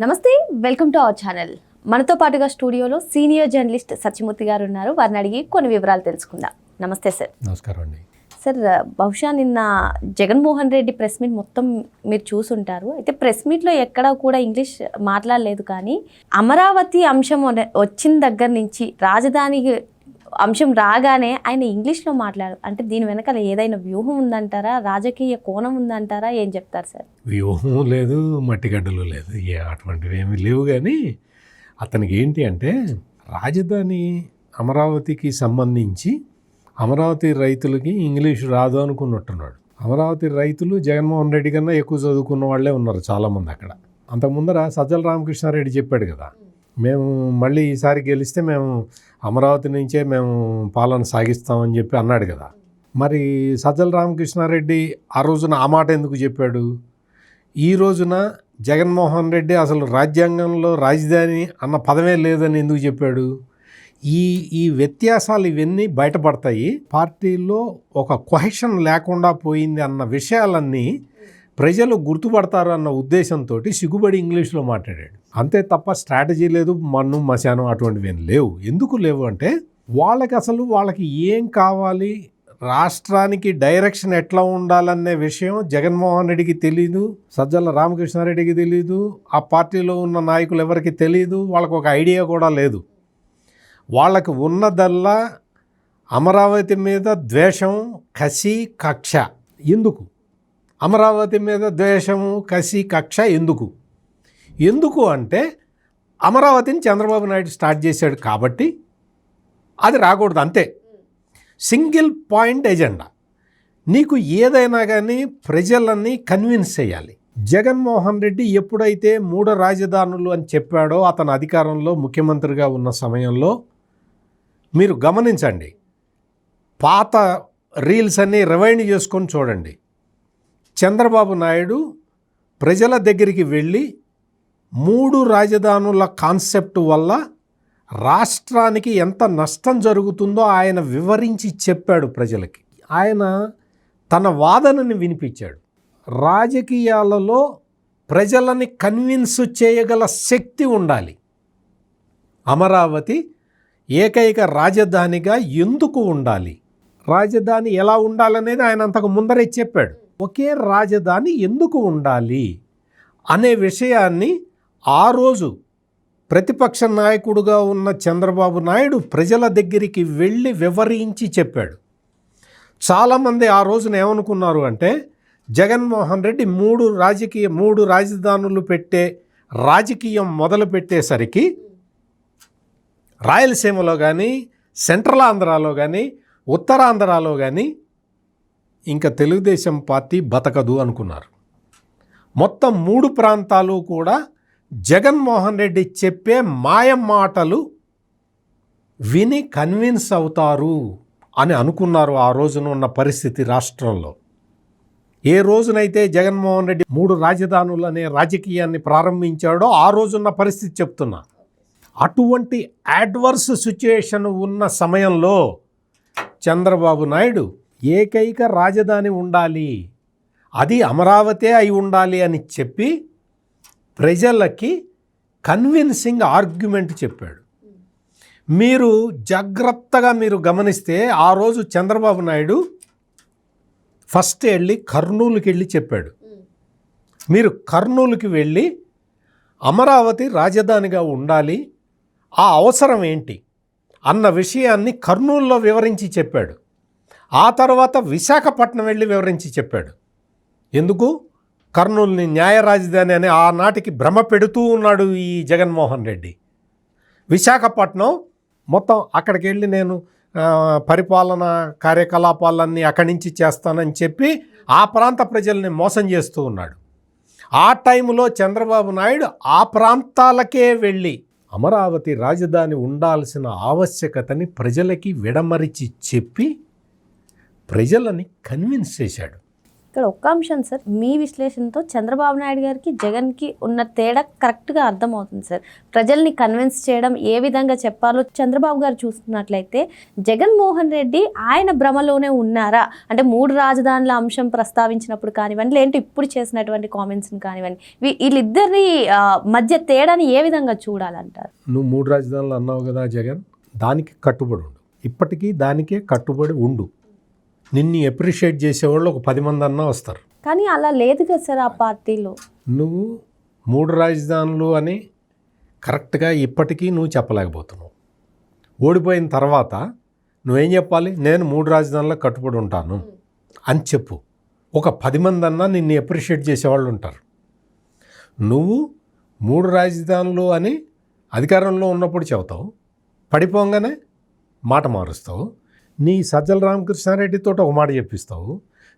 నమస్తే, welcome to our channel. మనతో పాటుగా స్టూడియోలో సీనియర్ జర్నలిస్ట్ సత్యమూర్తి గారు ఉన్నారు. వారిని అడిగి కొన్ని వివరాలు తెలుసుకుందాం. నమస్తే సార్. నమస్కారం అండి. సార్, బహుశా నిన్న జగన్మోహన్ రెడ్డి ప్రెస్ మీట్ మొత్తం మీరు చూసుంటారు. అయితే ప్రెస్ మీట్లో ఎక్కడా కూడా ఇంగ్లీష్ మాట్లాడలేదు, కానీ అమరావతి అంశం వచ్చిన దగ్గర నుంచి రాజధానికి అంశం రాగానే ఆయన ఇంగ్లీష్లో మాట్లాడారు. అంటే దీని వెనకాల ఏదైనా వ్యూహం ఉందంటారా, రాజకీయ కోణం ఉందంటారా, ఏం చెప్తారు సార్? వ్యూహం లేదు, మట్టిగడ్డలు లేదు, అటువంటివి ఏమీ లేవు. కానీ అతనికి ఏంటి అంటే, రాజధాని అమరావతికి సంబంధించి అమరావతి రైతులకి ఇంగ్లీష్ రాదు అనుకున్నట్టున్నాడు. అమరావతి రైతులు జగన్మోహన్ రెడ్డి కన్నా ఎక్కువ చదువుకున్న వాళ్ళే ఉన్నారు చాలామంది అక్కడ. అంతకుముందర సజ్జల రామకృష్ణారెడ్డి చెప్పాడు కదా, మేము మళ్ళీ ఈసారి గెలిస్తే మేము అమరావతి నుంచే మేము పాలన సాగిస్తామని చెప్పి అన్నాడు కదా. మరి సజ్జల రామకృష్ణారెడ్డి ఆ రోజున ఆ మాట ఎందుకు చెప్పాడు? ఈ రోజున జగన్మోహన్ రెడ్డి అసలు రాజ్యాంగంలో రాజధాని అన్న పదమే లేదని ఎందుకు చెప్పాడు? ఈ వ్యత్యాసాలు ఇవన్నీ బయటపడతాయి. పార్టీలో ఒక కొహెషన్ లేకుండా పోయింది అన్న విషయాలన్నీ ప్రజలు గుర్తుపడతారు అన్న ఉద్దేశంతో సిగ్గుబడి ఇంగ్లీష్లో మాట్లాడాడు. అంతే తప్ప స్ట్రాటజీ లేదు, మన్ను మశానం అటువంటివి ఏం లేవు. ఎందుకు లేవు అంటే, వాళ్ళకి ఏం కావాలి, రాష్ట్రానికి డైరెక్షన్ ఎట్లా ఉండాలనే విషయం జగన్మోహన్ రెడ్డికి తెలీదు, సజ్జల రామకృష్ణారెడ్డికి తెలీదు, ఆ పార్టీలో ఉన్న నాయకులు ఎవరికి తెలీదు, వాళ్ళకు ఒక ఐడియా కూడా లేదు. వాళ్ళకు ఉన్నదల్లా అమరావతి మీద ద్వేషం, కసి, కక్ష. ఎందుకు అమరావతి మీద ద్వేషము, కసి, కక్ష ఎందుకు అంటే, అమరావతిని చంద్రబాబు నాయుడు స్టార్ట్ చేశాడు కాబట్టి అది రాకూడదు, అంతే. Single point agenda. నీకు ఏదైనా కానీ ప్రజలని కన్విన్స్ చేయాలి. జగన్మోహన్ రెడ్డి ఎప్పుడైతే 3 రాజధానులు అని చెప్పాడో, అతను అధికారంలో ముఖ్యమంత్రిగా ఉన్న సమయంలో, మీరు గమనించండి, పాత రీల్స్ అన్నీ రివైండ్ చేసుకొని చూడండి. చంద్రబాబు నాయుడు ప్రజల దగ్గరికి వెళ్ళి 3 రాజధానుల కాన్సెప్ట్ వల్ల రాష్ట్రానికి ఎంత నష్టం జరుగుతుందో ఆయన వివరించి చెప్పాడు ప్రజలకి. ఆయన తన వాదనని వినిపించాడు. రాజకీయాలలో ప్రజలని కన్విన్స్ చేయగల శక్తి ఉండాలి. అమరావతి ఏకైక రాజధానిగా ఎందుకు ఉండాలి, రాజధాని ఎలా ఉండాలనేది ఆయన అంతకు ముందరే చెప్పాడు. ఒకే రాజధాని ఎందుకు ఉండాలి అనే విషయాన్ని ఆ రోజు ప్రతిపక్ష నాయకుడుగా ఉన్న చంద్రబాబు నాయుడు ప్రజల దగ్గరికి వెళ్ళి వివరించి చెప్పాడు. చాలామంది ఆ రోజున ఏమనుకున్నారు అంటే, జగన్మోహన్ రెడ్డి 3 రాజధానులు పెట్టే రాజకీయం మొదలు పెట్టేసరికి రాయలసీమలో కానీ, సెంట్రల్ ఆంధ్రాలో కానీ, ఉత్తరాంధ్రాలో కానీ ఇంకా తెలుగుదేశం పార్టీ బతకదు అనుకున్నారు. మొత్తం 3 ప్రాంతాలు కూడా జగన్మోహన్ రెడ్డి చెప్పే మాయ మాటలు విని కన్విన్స్ అవుతారు అని అనుకున్నారు. ఆ రోజున ఉన్న పరిస్థితి రాష్ట్రంలో. ఏ రోజునైతే జగన్మోహన్ రెడ్డి 3 రాజధానులు అనే రాజకీయాన్ని ప్రారంభించాడో ఆ రోజున్న పరిస్థితి చెప్తున్నా. అటువంటి అడ్వర్స్ సిచ్యుయేషన్ ఉన్న సమయంలో చంద్రబాబు నాయుడు ఏకైక రాజధాని ఉండాలి, అది అమరావతే అయి ఉండాలి అని చెప్పి ప్రజలకి కన్విన్సింగ్ ఆర్గ్యుమెంట్ చెప్పాడు. మీరు జాగ్రత్తగా గమనిస్తే ఆ రోజు చంద్రబాబు నాయుడు ఫస్ట్ వెళ్ళి కర్నూలుకి వెళ్ళి చెప్పాడు, మీరు కర్నూలుకి వెళ్ళి అమరావతి రాజధానిగా ఉండాలి, ఆ అవసరం ఏంటి అన్న విషయాన్ని కర్నూలులో వివరించి చెప్పాడు. ఆ తర్వాత విశాఖపట్నం వెళ్ళి వివరించి చెప్పాడు. ఎందుకు? కర్నూలుని న్యాయ రాజధాని అని ఆనాటికి భ్రమ పెడుతూ ఉన్నాడు ఈ జగన్మోహన్ రెడ్డి. విశాఖపట్నం మొత్తం అక్కడికి వెళ్ళి నేను పరిపాలన కార్యకలాపాలన్నీ అక్కడి నుంచి చేస్తానని చెప్పి ఆ ప్రాంత ప్రజల్ని మోసం చేస్తూ ఉన్నాడు. ఆ టైంలో చంద్రబాబు నాయుడు ఆ ప్రాంతాలకే వెళ్ళి అమరావతి రాజధాని ఉండాల్సిన ఆవశ్యకతని ప్రజలకి విడమరిచి చెప్పి ప్రజలని కన్విన్స్ చేశాడు. ఇక్కడ ఒక్క అంశం సార్, మీ విశ్లేషణతో చంద్రబాబు నాయుడు గారికి జగన్కి ఉన్న తేడా కరెక్ట్గా అర్థమవుతుంది సార్. ప్రజల్ని కన్విన్స్ చేయడం ఏ విధంగా చెప్పాలో చంద్రబాబు గారు చూస్తున్నట్లయితే, జగన్మోహన్ రెడ్డి ఆయన భ్రమలోనే ఉన్నారా అంటే 3 రాజధానుల అంశం ప్రస్తావించినప్పుడు కానివ్వండి, లేదంటే ఇప్పుడు చేసినటువంటి కామెంట్స్ని కానివ్వండి, వీళ్ళిద్దరి మధ్య తేడాని ఏ విధంగా చూడాలంటారు? నువ్వు 3 రాజధానులు అన్నావు కదా జగన్, దానికి కట్టుబడి ఉండు, ఇప్పటికీ దానికే కట్టుబడి ఉండు. నిన్ను అప్రిషియేట్ చేసేవాళ్ళు ఒక 10 మంది అన్నా వస్తారు. కానీ అలా లేదు కదా సార్ ఆ పార్టీలో. నువ్వు 3 రాజధానులు అని కరెక్ట్గా ఇప్పటికీ నువ్వు చెప్పలేకపోతున్నావు. ఓడిపోయిన తర్వాత నువ్వేం చెప్పాలి? నేను 3 రాజధానులకు కట్టుబడి ఉంటాను అని చెప్పు. ఒక 10 మంది అన్నా నిన్ను అప్రిషియేట్ చేసేవాళ్ళు ఉంటారు. నువ్వు 3 రాజధానులు అని అధికారంలో ఉన్నప్పుడు చెబుతావు, పడిపోగానే మాట మారుస్తావు. నీ సజ్జల రామకృష్ణారెడ్డితో ఒక మాట చెప్పిస్తావు,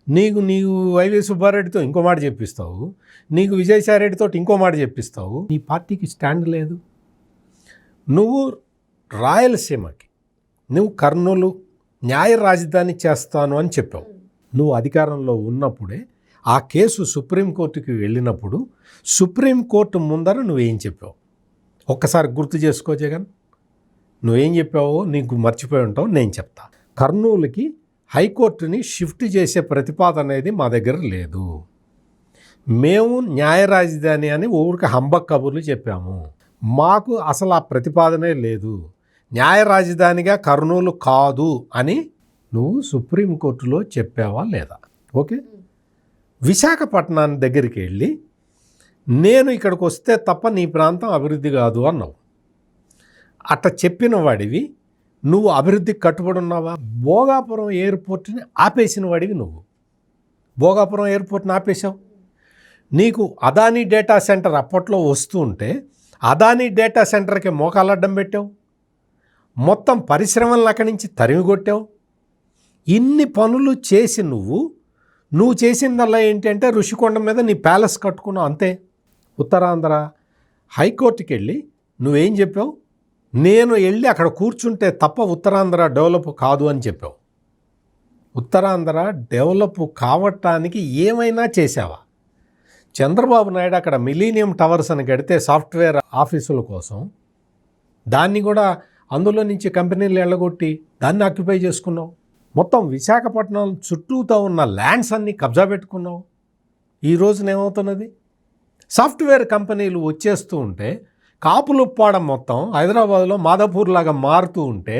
నీవు వైవి సుబ్బారెడ్డితో ఇంకో మాట చెప్పిస్తావు, నీకు విజయసాయిరెడ్డితో ఇంకో మాట చెప్పిస్తావు. నీ పార్టీకి స్టాండ్ లేదు. నువ్వు రాయలసీమకి నువ్వు కర్నూలు న్యాయ రాజధాని చేస్తాను అని చెప్పావు. నువ్వు అధికారంలో ఉన్నప్పుడే ఆ కేసు సుప్రీంకోర్టుకి వెళ్ళినప్పుడు సుప్రీంకోర్టు ముందర నువ్వేం చెప్పావు ఒక్కసారి గుర్తు చేసుకో జగన్. నువ్వేం చెప్పావో నీకు మర్చిపోయి ఉంటావు, నేను చెప్తా. కర్నూలుకి హైకోర్టుని షిఫ్ట్ చేసే ప్రతిపాదన అనేది మా దగ్గర లేదు. మేము న్యాయ రాజధాని అని ఊరికి హంబక్ కబుర్లు చెప్పాము. మాకు అసలు ఆ ప్రతిపాదనే లేదు. న్యాయ రాజధానిగా కర్నూలు కాదు అని నువ్వు సుప్రీంకోర్టులో చెప్పావా లేదా? ఓకే. విశాఖపట్నాన్ని దగ్గరికి వెళ్ళి నేను ఇక్కడికి వస్తే తప్ప నీ ప్రాంతం అభివృద్ధి కాదు అన్నావు. అట్లా చెప్పిన వాడివి నువ్వు అభివృద్ధికి కట్టుబడి ఉన్నావా? భోగాపురం ఎయిర్పోర్ట్ని ఆపేసిన వాడివి నువ్వు. భోగాపురం ఎయిర్పోర్ట్ని ఆపేశావు. నీకు అదానీ డేటా సెంటర్ అప్పట్లో వస్తూ ఉంటే అదానీ డేటా సెంటర్కి మోకాలడ్డం పెట్టావు. మొత్తం పరిశ్రమలను అక్కడి నుంచి తరిమిగొట్టావు. ఇన్ని పనులు చేసి నువ్వు చేసిందల్లా ఏంటంటే ఋషికొండ మీద నీ ప్యాలెస్ కట్టుకున్నావు అంతే. ఉత్తరాంధ్ర హైకోర్టుకి వెళ్ళి నువ్వేం చెప్పావు? నేను వెళ్ళి అక్కడ కూర్చుంటే తప్ప ఉత్తరాంధ్ర డెవలప్ కాదు అని చెప్పావు. ఉత్తరాంధ్ర డెవలప్ కావటానికి ఏమైనా చేసావా? చంద్రబాబు నాయుడు అక్కడ మిలీనియం టవర్స్ అని కడితే సాఫ్ట్వేర్ ఆఫీసుల కోసం, దాన్ని కూడా అందులో నుంచి కంపెనీలు ఎళ్ళగొట్టి దాన్ని ఆక్యుపై చేసుకున్నావు. మొత్తం విశాఖపట్నం చుట్టూతో ఉన్న ల్యాండ్స్ అన్నీ కబ్జా పెట్టుకున్నావు. ఈ రోజున ఏమవుతున్నది? సాఫ్ట్వేర్ కంపెనీలు వచ్చేస్తూ ఉంటే కాపులుప్పాడం మొత్తం హైదరాబాద్లో మాదాపూర్ లాగా మారుతూ ఉంటే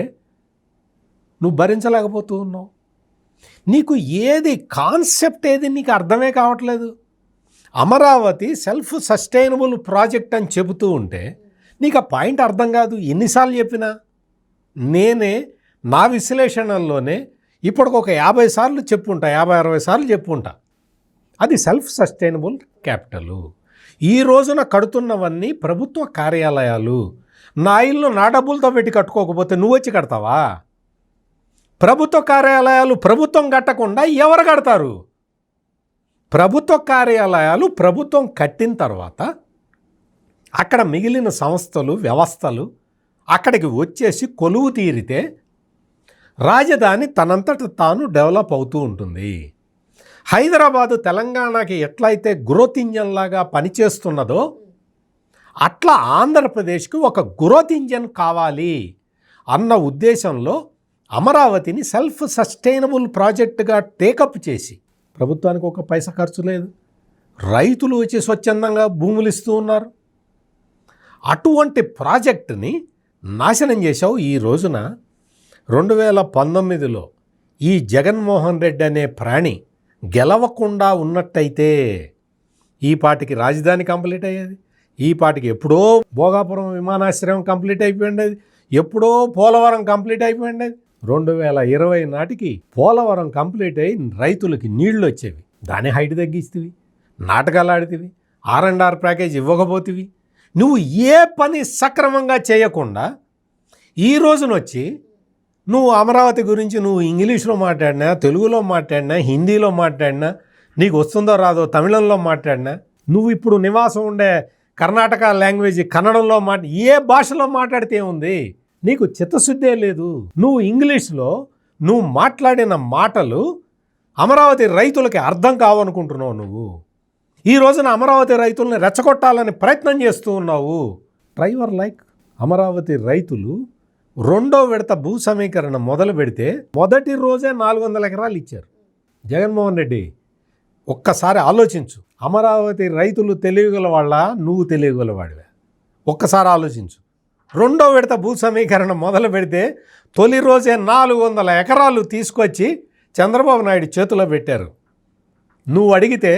నువ్వు భరించలేకపోతూ ఉన్నావు. నీకు ఏది కాన్సెప్ట్ ఏది నీకు అర్థమే కావట్లేదు. అమరావతి సెల్ఫ్ సస్టైనబుల్ ప్రాజెక్ట్ అని చెబుతూ ఉంటే నీకు ఆ పాయింట్ అర్థం కాదు. ఎన్నిసార్లు చెప్పినా నేనే నా విశ్లేషణల్లోనే ఇప్పటికొక 50 సార్లు చెప్పుంటా, 50-60 సార్లు చెప్పుంటా. అది సెల్ఫ్ సస్టైనబుల్ క్యాపిటలు. ఈ రోజున కడుతున్నవన్నీ ప్రభుత్వ కార్యాలయాలు. నా ఇల్లు నా డబ్బులతో పెట్టి కట్టుకోకపోతే నువ్వు వచ్చి కడతావా? ప్రభుత్వ కార్యాలయాలు ప్రభుత్వం కట్టకుండా ఎవరు కడతారు? ప్రభుత్వ కార్యాలయాలు ప్రభుత్వం కట్టిన తర్వాత అక్కడ మిగిలిన సంస్థలు వ్యవస్థలు అక్కడికి వచ్చేసి కొలువు తీరితే రాజధాని తనంతట తాను డెవలప్ అవుతూ ఉంటుంది. హైదరాబాదు తెలంగాణకి ఎట్లయితే గ్రోత్ ఇంజన్ లాగా పనిచేస్తున్నదో అట్లా ఆంధ్రప్రదేశ్కి ఒక గ్రోత్ ఇంజన్ కావాలి అన్న ఉద్దేశంలో అమరావతిని సెల్ఫ్ సస్టైనబుల్ ప్రాజెక్టుగా టేకప్ చేసి, ప్రభుత్వానికి ఒక పైసా ఖర్చు లేదు, రైతులు వచ్చి స్వచ్ఛందంగా భూములు ఇస్తూ ఉన్నారు. అటువంటి ప్రాజెక్టుని నాశనం చేశావు. ఈ రోజున 2019లో ఈ జగన్మోహన్ రెడ్డి అనే ప్రాణి గెలవకుండా ఉన్నట్టయితే ఈ పాటికి రాజధాని కంప్లీట్ అయ్యేది. ఈ పాటికి ఎప్పుడో భోగాపురం విమానాశ్రయం కంప్లీట్ అయిపోయింది, ఎప్పుడో పోలవరం కంప్లీట్ అయిపోయింది. 2020 నాటికి పోలవరం కంప్లీట్ అయ్యి రైతులకి నీళ్లు వచ్చేవి. దాని హైట్ తగ్గిస్తేవి, నాటకాలు ఆడితేవి, R&R ప్యాకేజ్ ఇవ్వకపోతేవి. నువ్వు ఏ పని సక్రమంగా చేయకుండా ఈ రోజున వచ్చి నువ్వు అమరావతి గురించి నువ్వు ఇంగ్లీష్లో మాట్లాడినా, తెలుగులో మాట్లాడినా, హిందీలో మాట్లాడినా, నీకు వస్తుందో రాదో తమిళంలో మాట్లాడినా, నువ్వు ఇప్పుడు నివాసం ఉండే కర్ణాటక లాంగ్వేజ్ కన్నడంలో ఏ భాషలో మాట్లాడితే ఉంది? నీకు చిత్తశుద్ధే లేదు. నువ్వు ఇంగ్లీష్లో నువ్వు మాట్లాడిన మాటలు అమరావతి రైతులకి అర్థం కావనుకుంటున్నావు నువ్వు. ఈ రోజున అమరావతి రైతుల్ని రెచ్చగొట్టాలని ప్రయత్నం చేస్తూ ఉన్నావు. డ్రైవర్ లైక్ అమరావతి రైతులు 2వ విడత భూ సమీకరణ మొదలు పెడితే మొదటి రోజే 400 ఎకరాలు ఇచ్చారు. జగన్మోహన్ రెడ్డి ఒక్కసారి ఆలోచించు. అమరావతి రైతులు తెలియగల వాళ్ళ, నువ్వు తెలియగలవాడివే. ఒక్కసారి ఆలోచించు. 2వ విడత భూ సమీకరణ మొదలు పెడితే తొలి రోజే 400 ఎకరాలు తీసుకొచ్చి చంద్రబాబు నాయుడు చేతిలో పెట్టారు. నువ్వు అడిగితే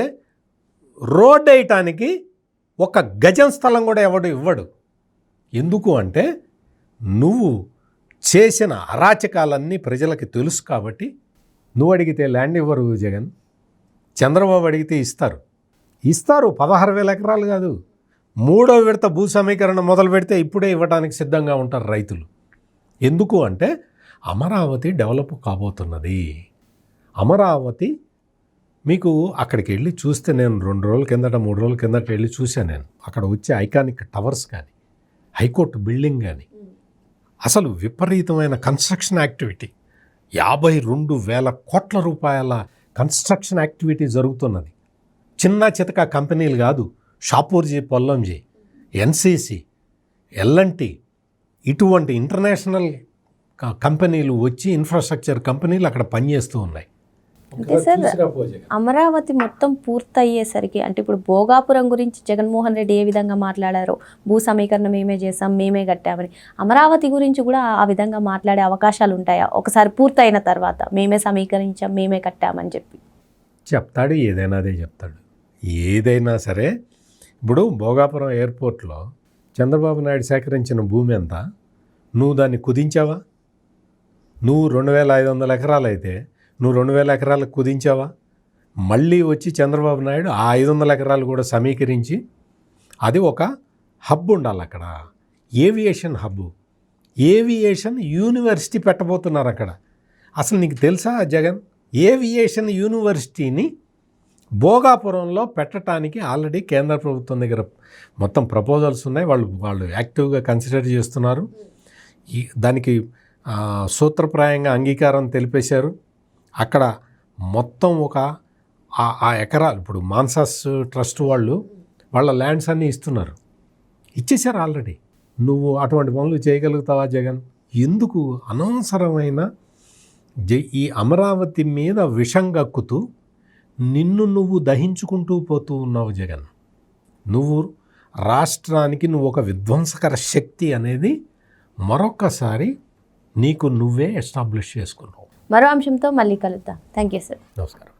రోడ్ వేయటానికి 1 గజం స్థలం కూడా ఎవడు ఇవ్వడు. ఎందుకు అంటే నువ్వు చేసిన అరాచకాలన్నీ ప్రజలకి తెలుసు కాబట్టి. నువ్వు అడిగితే ల్యాండ్ ఇవ్వరు జగన్. చంద్రబాబు అడిగితే ఇస్తారు. 16,000 ఎకరాలు కాదు, 3వ విడత భూ సమీకరణ మొదలు పెడితే ఇప్పుడే ఇవ్వడానికి సిద్ధంగా ఉంటారు రైతులు. ఎందుకు అంటే అమరావతి డెవలప్ కాబోతున్నది. అమరావతి మీకు అక్కడికి వెళ్ళి చూస్తే, నేను 2 రోజుల కిందట 3 రోజుల కిందట వెళ్ళి చూశాను. నేను అక్కడ వచ్చే ఐకానిక్ టవర్స్ కానీ, హైకోర్టు బిల్డింగ్ కానీ, అసలు విపరీతమైన కన్స్ట్రక్షన్ యాక్టివిటీ, 52,000 కోట్ల రూపాయల కన్స్ట్రక్షన్ యాక్టివిటీ జరుగుతున్నది. చిన్న చితక కంపెనీలు కాదు, షాపూర్జీ, పొల్లంజీ, ఎన్సీసీ, ఎల్ఎన్టీ, ఇటువంటి ఇంటర్నేషనల్ కంపెనీలు వచ్చి, ఇన్ఫ్రాస్ట్రక్చర్ కంపెనీలు అక్కడ పనిచేస్తూ ఉన్నాయి. అంటే సార్, అమరావతి మొత్తం పూర్తయ్యేసరికి, అంటే ఇప్పుడు భోగాపురం గురించి జగన్మోహన్ రెడ్డి ఏ విధంగా మాట్లాడారో, భూ సమీకరణ మేమే చేసాం, మేమే కట్టామని, అమరావతి గురించి కూడా ఆ విధంగా మాట్లాడే అవకాశాలు ఉంటాయా ఒకసారి పూర్తయిన తర్వాత? మేమే సమీకరించాం, మేమే కట్టామని చెప్పి చెప్తాడు. ఏదైనా అదే చెప్తాడు. ఏదైనా సరే, ఇప్పుడు భోగాపురం ఎయిర్పోర్ట్లో చంద్రబాబు నాయుడు సేకరించిన భూమి ఎంత? నువ్వు దాన్ని కుదించావా? నువ్వు 2,500 ఎకరాలు అయితే నువ్వు 2,000 ఎకరాలకు కుదించావా? మళ్ళీ వచ్చి చంద్రబాబు నాయుడు ఆ 500 ఎకరాలు కూడా సమీకరించి, అది ఒక హబ్ ఉండాలి అక్కడ, ఏవియేషన్ హబ్, ఏవియేషన్ యూనివర్సిటీ పెట్టబోతున్నారు అక్కడ. అసలు నీకు తెలుసా జగన్, ఏవియేషన్ యూనివర్సిటీని భోగాపురంలో పెట్టడానికి ఆల్రెడీ కేంద్ర ప్రభుత్వం దగ్గర మొత్తం ప్రపోజల్స్ ఉన్నాయి. వాళ్ళు యాక్టివ్గా కన్సిడర్ చేస్తున్నారు. దానికి సూత్రప్రాయంగా అంగీకారం తెలిపేశారు. అక్కడ మొత్తం ఆ ఎకరాలు, ఇప్పుడు మాన్సాస్ ట్రస్ట్ వాళ్ళ ల్యాండ్స్ అన్నీ ఇస్తున్నారు, ఇచ్చేశారు ఆల్రెడీ. నువ్వు అటువంటి పనులు చేయగలుగుతావా జగన్? ఎందుకు అనవసరమైన ఈ అమరావతి మీద విషం గక్కుతూ నిన్ను నువ్వు దహించుకుంటూ పోతూ ఉన్నావు జగన్. నువ్వు రాష్ట్రానికి నువ్వు ఒక విధ్వంసకర శక్తి అనేది మరొకసారి నీకు నువ్వే ఎస్టాబ్లిష్ చేసుకున్నావు. మరో అంశంతో మళ్ళీ కలుద్దాం. Thank you sir. నమస్కారం.